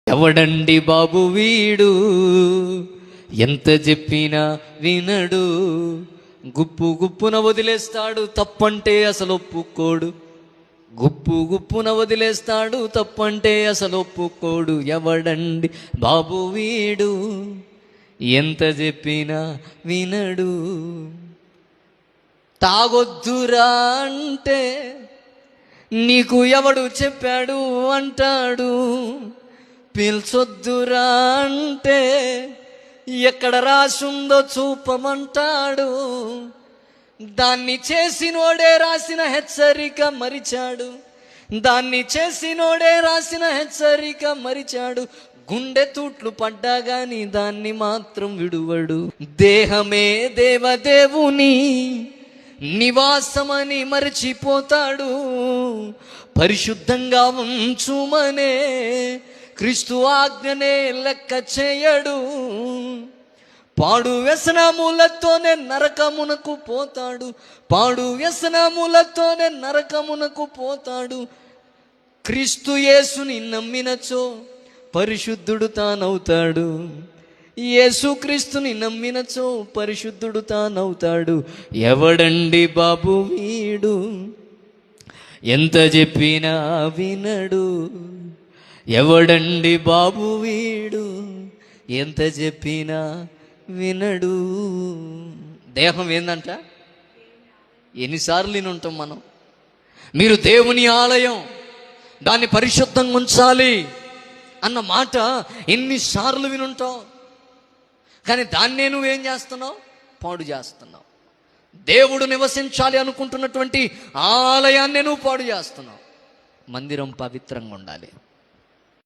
ఎవడండి బాబు వీడు, ఎంత చెప్పినా వినడు, గుప్పు గుప్పున వదిలేస్తాడు, తప్పంటే అసలు ఒప్పుకోడు. గుప్పు గుప్పున వదిలేస్తాడు, తప్పంటే అసలు ఒప్పుకోడు. ఎవడండి బాబు వీడు, ఎంత చెప్పినా వినడు. తాగొద్దురా అంటే నీకు ఎవడు చెప్పాడు అంటాడు. పీల్చొద్దురా అంటే ఎక్కడ రాసుందో చూపమంటాడు. దాన్ని చేసినోడే రాసిన హెచ్చరిక మరిచాడు. దాన్ని చేసినోడే రాసిన హెచ్చరిక మరిచాడు. గుండె తూట్లు పడ్డా గాని దాన్ని మాత్రం విడువడు. దేహమే దేవదేవుని నివాసమని మరచిపోతాడు. పరిశుద్ధంగా ఉంచుమనే క్రీస్తు ఆజ్ఞనే లెక్క చేయడు. పాడు వ్యసనములతోనే నరకమునకు పోతాడు. పాడు వ్యసనములతోనే నరకమునకు పోతాడు. క్రీస్తు యేసుని నమ్మినచో పరిశుద్ధుడు తానవుతాడు. యేసుక్రీస్తుని నమ్మినచో పరిశుద్ధుడు తానవుతాడు. ఎవడండి బాబు వీడు, ఎంత చెప్పినా వినడు. ఎవడండి బాబు వీడు, ఎంత చెప్పినా వినడు. దేహం ఏందంట? ఎన్నిసార్లు విని ఉంటాం మనం? మీరు దేవుని ఆలయం, దాన్ని పరిశుద్ధంగా ఉంచాలి అన్న మాట ఎన్నిసార్లు వినుంటావు? కానీ దాన్నే నువ్వేం చేస్తున్నావు? పాడు చేస్తున్నావు. దేవుడు నివసించాలి అనుకుంటున్నటువంటి ఆలయాన్నే నువ్వు పాడు చేస్తున్నావు. మందిరం పవిత్రంగా ఉండాలి.